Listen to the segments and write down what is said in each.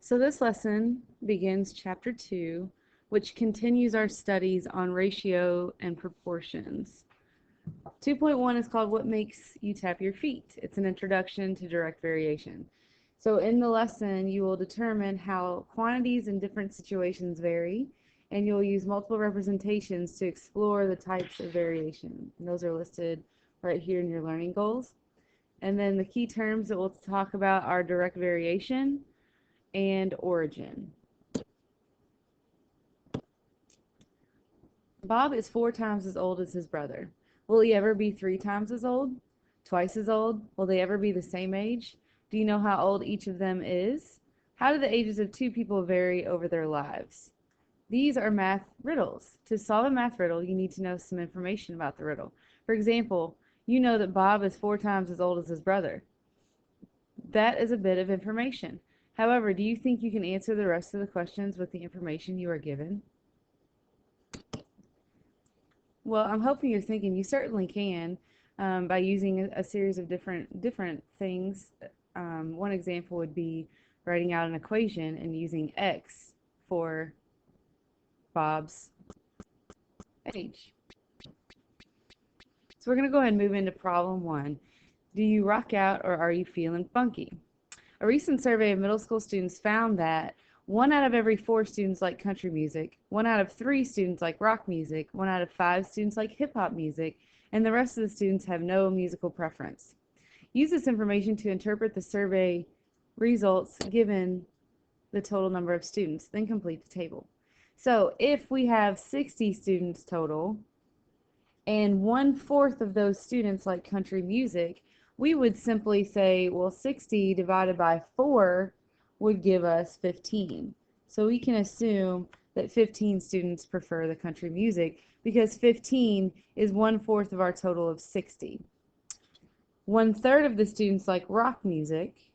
So this lesson begins chapter 2, which continues our studies on ratio and proportions. 2.1 is called What Makes You Tap Your Feet? It's an introduction to direct variation. So in the lesson, you will determine how quantities in different situations vary, and you'll use multiple representations to explore the types of variation. And those are listed right here in your learning goals. And then the key terms that we'll talk about are direct variation and origin. Bob is 4 times as old as his brother. Will he ever be 3 times as old? Twice as old? Will they ever be the same age? Do you know how old each of them is? How do the ages of 2 people vary over their lives? These are math riddles. To solve a math riddle, you need to know some information about the riddle. For example, you know that Bob is 4 times as old as his brother. That is a bit of information. However, do you think you can answer the rest of the questions with the information you are given? Well, I'm hoping you're thinking you certainly can by using a series of different things. One example would be writing out an equation and using x for Bob's age. So we're going to go ahead and move into problem 1. Do you rock out or are you feeling funky? A recent survey of middle school students found that 1 out of every 4 students like country music, 1 out of 3 students like rock music, 1 out of 5 students like hip-hop music, and the rest of the students have no musical preference. Use this information to interpret the survey results given the total number of students, then complete the table. So if we have 60 students total, and 1/4 of those students like country music, we would simply say, well, 60 divided by 4 would give us 15. So we can assume that 15 students prefer the country music because 15 is 1/4 of our total of 60. 1/3 of the students like rock music.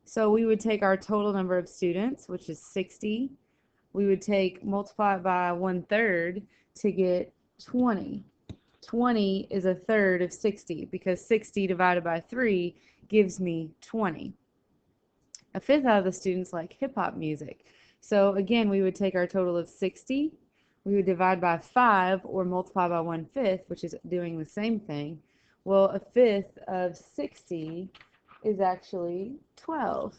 So we would take our total number of students, which is 60. We would multiply it by 1/3 to get 20. 20 is 1/3 of 60 because 60 divided by 3 gives me 20. 1/5 out of the students like hip-hop music. So again, we would take our total of 60, we would divide by 5 or multiply by 1/5, which is doing the same thing. Well, 1/5 of 60 is actually 12.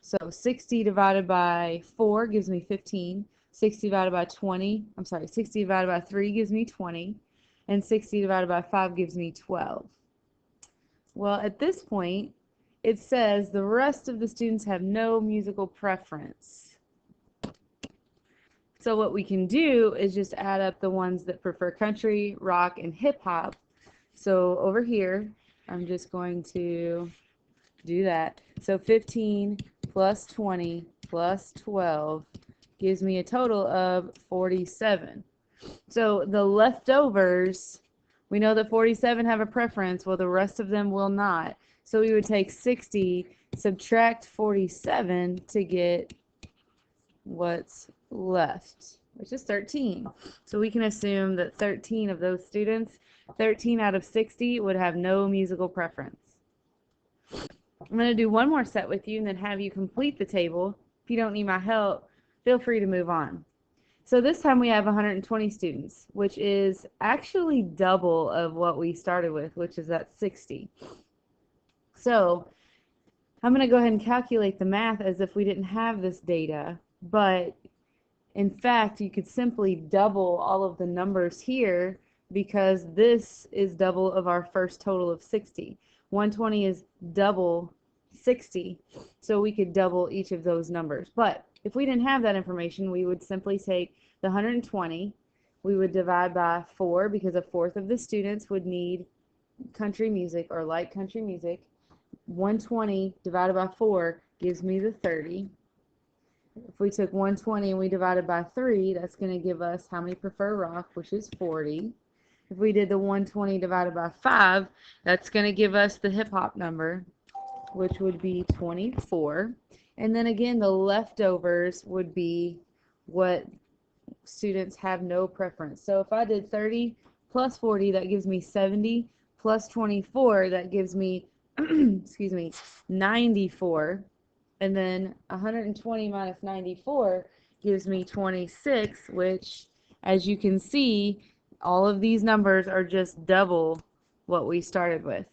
So 60 divided by 4 gives me 15. 60 divided by 60 divided by 3 gives me 20, and 60 divided by 5 gives me 12. Well, at this point, it says the rest of the students have no musical preference. So what we can do is just add up the ones that prefer country, rock, and hip-hop. So over here, I'm just going to do that. So 15 plus 20 plus 12 gives me a total of 47. So the leftovers, we know that 47 have a preference, well the rest of them will not. So we would take 60, subtract 47 to get what's left, which is 13. So we can assume that 13 of those students, 13 out of 60, would have no musical preference. I'm going to do one more set with you and then have you complete the table. If you don't need my help, feel free to move on. So this time we have 120 students, which is actually double of what we started with, which is at 60. So I'm going to go ahead and calculate the math as if we didn't have this data, but in fact you could simply double all of the numbers here because this is double of our first total of 60. 120 is double 60, so we could double each of those numbers. But if we didn't have that information, we would simply take the 120, we would divide by 4 because 1/4 of the students would need country music or like country music. 120 divided by 4 gives me the 30. If we took 120 and we divided by 3, that's going to give us how many prefer rock, which is 40. If we did the 120 divided by 5, that's going to give us the hip-hop number, which would be 24. And then again, the leftovers would be what students have no preference. So if I did 30 plus 40, that gives me 70, plus 24, that gives me, excuse me, 94. And then 120 minus 94 gives me 26, which, as you can see, all of these numbers are just double what we started with.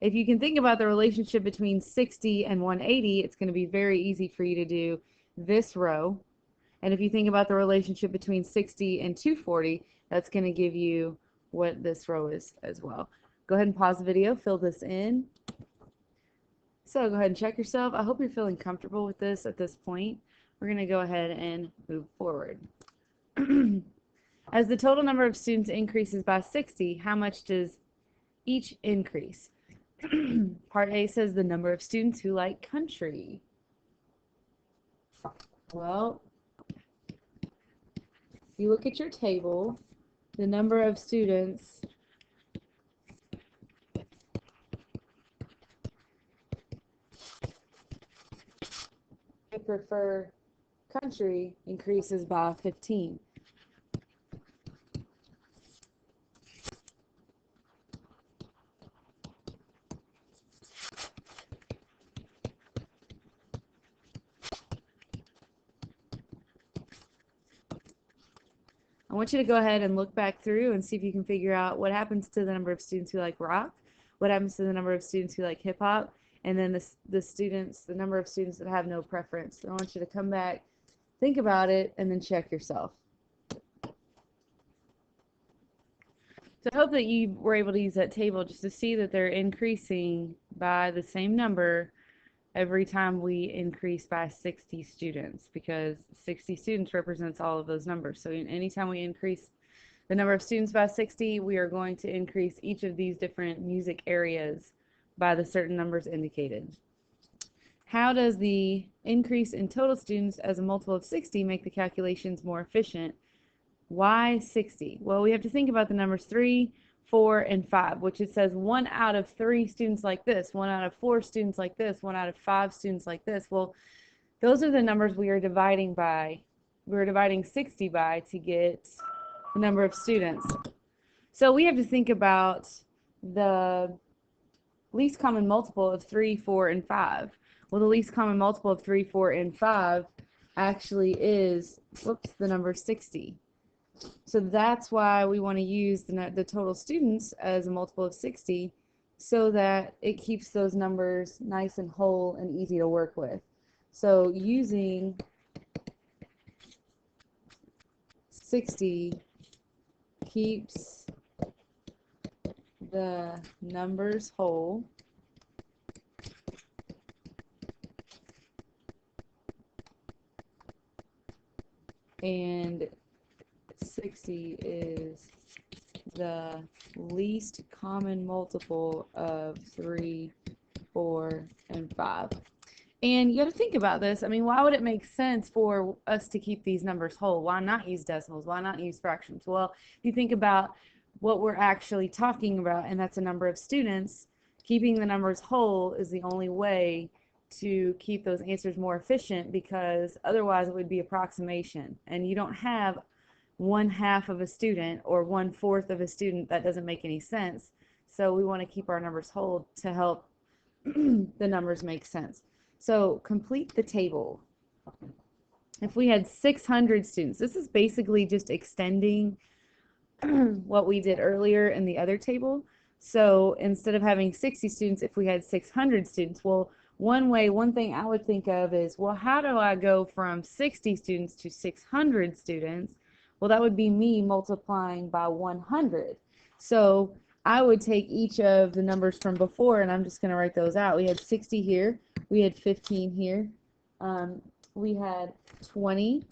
If you can think about the relationship between 60 and 180, it's going to be very easy for you to do this row. And if you think about the relationship between 60 and 240, that's going to give you what this row is as well. Go ahead and pause the video, fill this in. So go ahead and check yourself. I hope you're feeling comfortable with this at this point. We're going to go ahead and move forward. As the total number of students increases by 60, how much does each increase? Part A says the number of students who like country. Well, if you look at your table, the number of students who prefer country increases by 15. I want you to go ahead and look back through and see if you can figure out what happens to the number of students who like rock, what happens to the number of students who like hip hop, and then the number of students that have no preference. So I want you to come back, think about it, and then check yourself. So I hope that you were able to use that table just to see that they're increasing by the same number every time we increase by 60 students, because 60 students represents all of those numbers. So anytime we increase the number of students by 60, we are going to increase each of these different music areas by the certain numbers indicated. How does the increase in total students as a multiple of 60 make the calculations more efficient? Why 60? Well, we have to think about the numbers 3, 4, and 5, which it says 1 out of 3 students like this, 1 out of 4 students like this, 1 out of 5 students like this. Well, those are the numbers we are dividing by. We're dividing 60 by to get the number of students. So we have to think about the least common multiple of 3, 4, and 5. Well, the least common multiple of 3, 4, and 5 actually is, the number 60. So that's why we want to use the total students as a multiple of 60, so that it keeps those numbers nice and whole and easy to work with. So using 60 keeps the numbers whole, and 60 is the least common multiple of 3, 4, and 5. And you got to think about this. I mean, why would it make sense for us to keep these numbers whole? Why not use decimals? Why not use fractions? Well, if you think about what we're actually talking about, and that's a number of students, keeping the numbers whole is the only way to keep those answers more efficient, because otherwise it would be approximation. And you don't have 1/2 of a student or 1/4 of a student. That doesn't make any sense. So we want to keep our numbers whole to help the numbers make sense. So complete the table. If we had 600 students, this is basically just extending what we did earlier in the other table. So instead of having 60 students, if we had 600 students, well, one thing I would think of is, well, how do I go from 60 students to 600 students? Well, that would be me multiplying by 100. So I would take each of the numbers from before, and I'm just going to write those out. We had 60 here. We had 15 here. We had 20.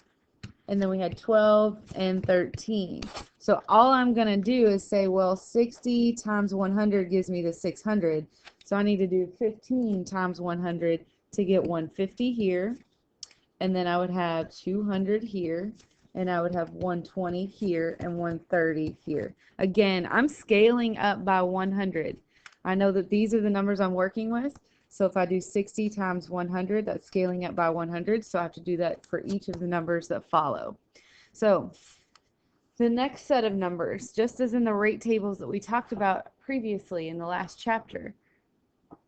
And then we had 12 and 13. So all I'm going to do is say, well, 60 times 100 gives me the 600. So I need to do 15 times 100 to get 150 here. And then I would have 200 here. And I would have 120 here and 130 here. Again, I'm scaling up by 100. I know that these are the numbers I'm working with. So if I do 60 times 100, that's scaling up by 100. So I have to do that for each of the numbers that follow. So the next set of numbers, just as in the rate tables that we talked about previously in the last chapter,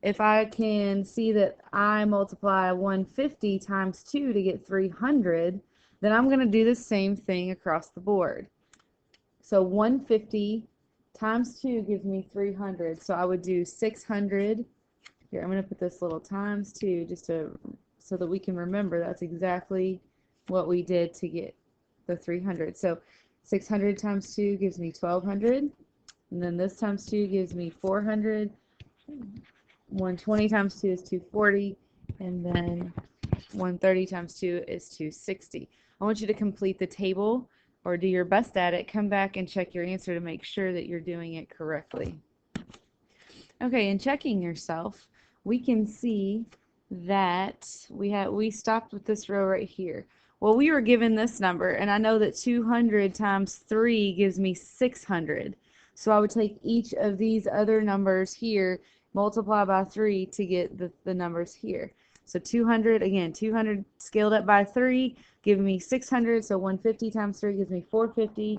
if I can see that I multiply 150 times 2 to get 300, then I'm going to do the same thing across the board. So 150 times 2 gives me 300. So I would do 600. Here, I'm going to put this little times 2 just so that we can remember that's exactly what we did to get the 300. So 600 times 2 gives me 1200. And then this times 2 gives me 400. 120 times 2 is 240. And then 130 times 2 is 260. I want you to complete the table or do your best at it. Come back and check your answer to make sure that you're doing it correctly. Okay, in checking yourself, we can see that we stopped with this row right here. Well, we were given this number, and I know that 200 times 3 gives me 600. So I would take each of these other numbers here, multiply by 3 to get the numbers here. So 200, again, 200 scaled up by 3, give me 600. So 150 times 3 gives me 450.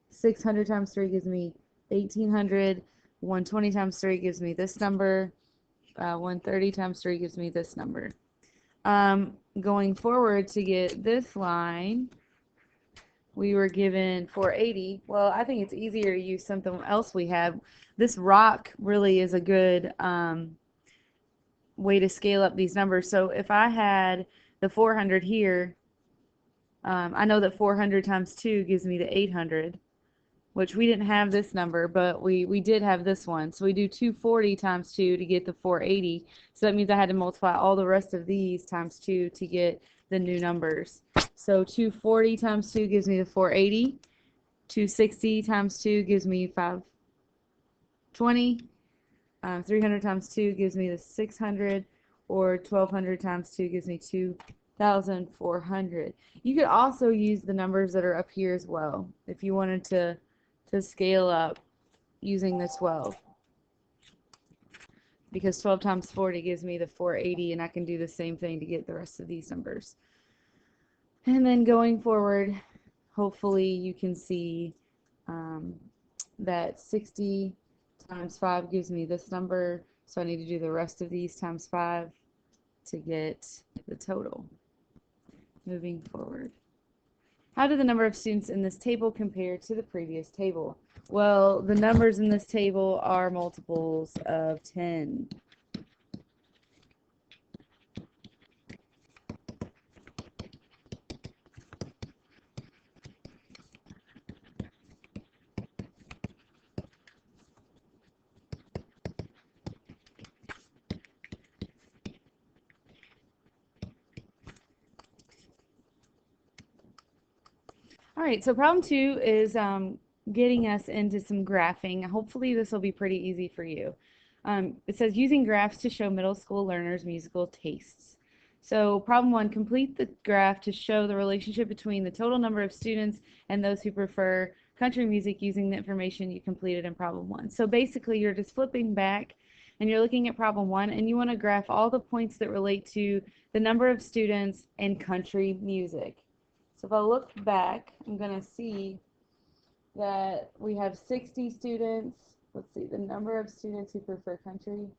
600 times 3 gives me 1800. 120 times 3 gives me this number. 130 times 3 gives me this number. Going forward to get this line, we were given 480. Well, I think it's easier to use something else we have. This rock really is a good way to scale up these numbers. So if I had the 400 here, I know that 400 times 2 gives me the 800. Which we didn't have this number, but we did have this one. So we do 240 times 2 to get the 480. So that means I had to multiply all the rest of these times 2 to get the new numbers. So 240 times 2 gives me the 480. 260 times 2 gives me 520. 300 times 2 gives me the 600. Or 1200 times 2 gives me 2,400. You could also use the numbers that are up here as well if you wanted to scale up using the 12, because 12 times 40 gives me the 480, and I can do the same thing to get the rest of these numbers. And then going forward, hopefully you can see that 60 times 5 gives me this number, so I need to do the rest of these times 5 to get the total. Moving forward. How do the number of students in this table compare to the previous table? Well, the numbers in this table are multiples of 10. All right, so problem 2 is getting us into some graphing. Hopefully this will be pretty easy for you. It says using graphs to show middle school learners' musical tastes. So problem 1, complete the graph to show the relationship between the total number of students and those who prefer country music using the information you completed in problem 1. So basically you're just flipping back and you're looking at problem 1 and you want to graph all the points that relate to the number of students in country music. So if I look back, I'm going to see that we have 60 students. Let's see, the number of students who prefer country.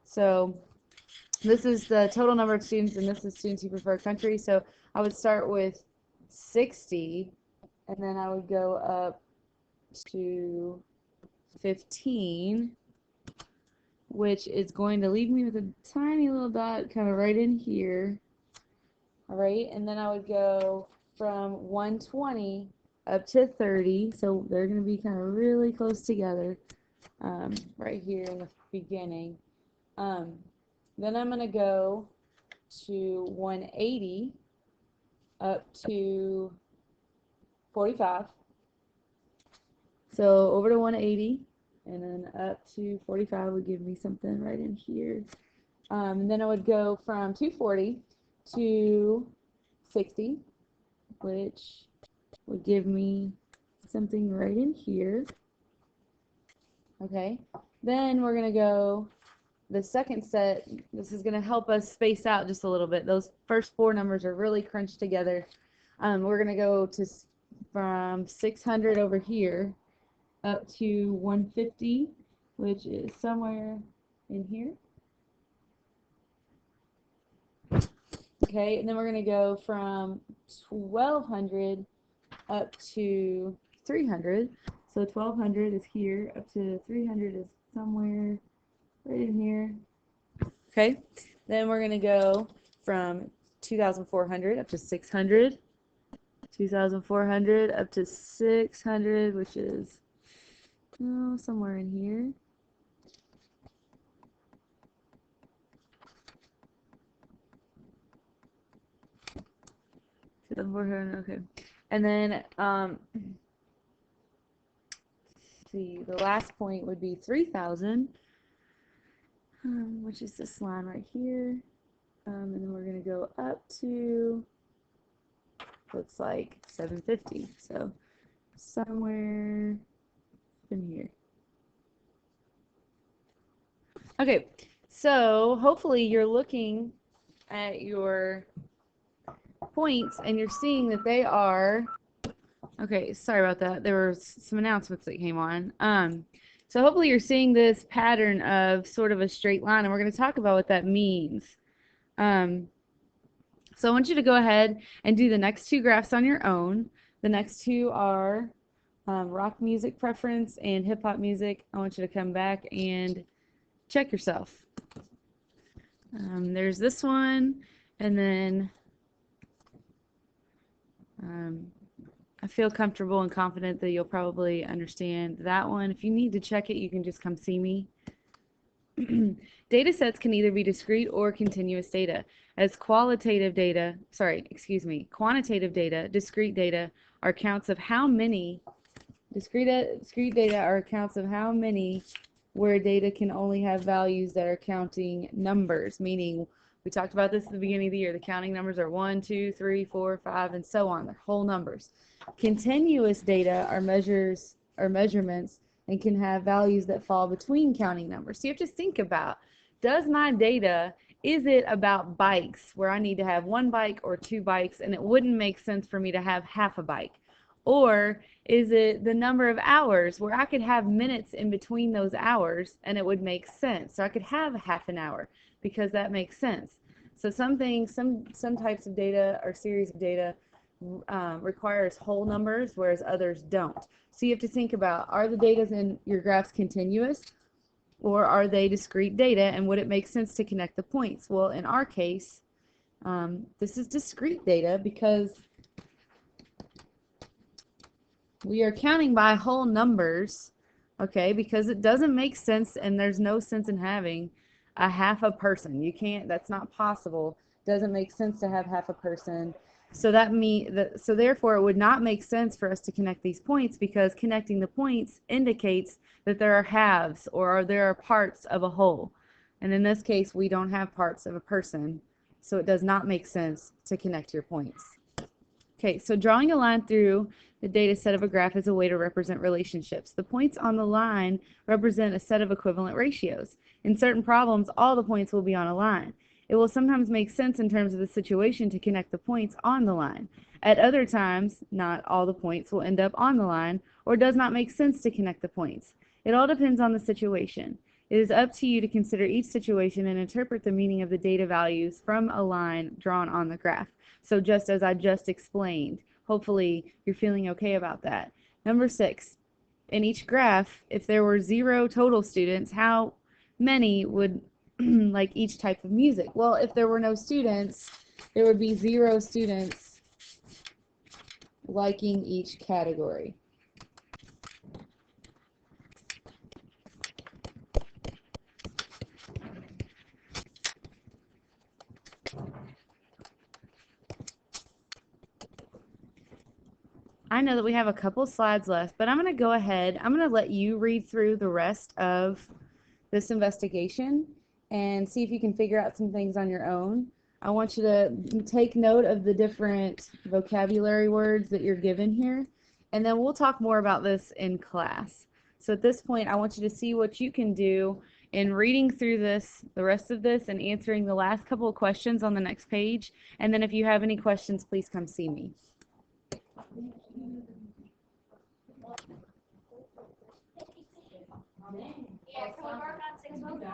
So this is the total number of students, and this is students who prefer country. So I would start with 60, and then I would go up to 15, which is going to leave me with a tiny little dot kind of right in here. All right, and then I would go from 120 up to 30, so they're going to be kind of really close together right here in the beginning. Then I'm going to go to 180 up to 45. So over to 180 and then up to 45 would give me something right in here. And then I would go from 240 to 60, which would give me something right in here. Okay, then we're going to go the second set. This is going to help us space out just a little bit. Those first 4 numbers are really crunched together. We're going to go to from 600 over here up to 150, which is somewhere in here. Okay, and then we're going to go from 1200 up to 300. So 1200 is here, up to 300 is somewhere right in here. Okay, then we're going to go from 2400 up to 600. 2400 up to 600, which is somewhere in here. Okay, and then see, the last point would be 3000, which is this line right here, and then we're going to go up to, looks like 750, so somewhere in here. Okay, so hopefully you're looking at your points and you're seeing that they are, okay, sorry about that, there were some announcements that came on. So hopefully you're seeing this pattern of sort of a straight line, and we're going to talk about what that means. So I want you to go ahead and do the next two graphs on your own. The next two are rock music preference and hip hop music. I want you to come back and check yourself. There's this one, and then I feel comfortable and confident that you'll probably understand that one. If you need to check it, you can just come see me. Data sets can either be discrete or continuous data. As quantitative data, discrete data are accounts of how many, discrete data are accounts of how many where data can only have values that are counting numbers, meaning we talked about this at the beginning of the year. The counting numbers are 1, 2, 3, 4, 5, and so on. They're whole numbers. Continuous data are measurements and can have values that fall between counting numbers. So you have to think about, does my data, is it about bikes where I need to have one bike or two bikes and it wouldn't make sense for me to have half a bike? Or is it the number of hours where I could have minutes in between those hours and it would make sense? So I could have a half an hour because that makes sense. So some things, some types of data or series of data requires whole numbers, whereas others don't. So you have to think about, are the data in your graphs continuous or are they discrete data, and would it make sense to connect the points? Well, in our case, this is discrete data because we are counting by whole numbers, okay, because it doesn't make sense, and there's no sense in having a half a person. You can't, that's not possible. Doesn't make sense to have half a person. So so therefore it would not make sense for us to connect these points, because connecting the points indicates that there are halves or there are parts of a whole. And in this case, we don't have parts of a person, so it does not make sense to connect your points. Okay, so drawing a line through the data set of a graph is a way to represent relationships. The points on the line represent a set of equivalent ratios. In certain problems, all the points will be on a line. It will sometimes make sense in terms of the situation to connect the points on the line. At other times, not all the points will end up on the line, or does not make sense to connect the points. It all depends on the situation. It is up to you to consider each situation and interpret the meaning of the data values from a line drawn on the graph. So just as I just explained, hopefully you're feeling okay about that. Number 6, in each graph, if there were 0 total students, how many would like each type of music? Well, if there were no students, there would be 0 students liking each category. I know that we have a couple slides left, but I'm going to go ahead. I'm going to let you read through the rest of this investigation and see if you can figure out some things on your own. I want you to take note of the different vocabulary words that you're given here, and then we'll talk more about this in class. So at this point, I want you to see what you can do in reading through this, the rest of this, and answering the last couple of questions on the next page. And then if you have any questions, please come see me. Yeah, can we work on 6 months?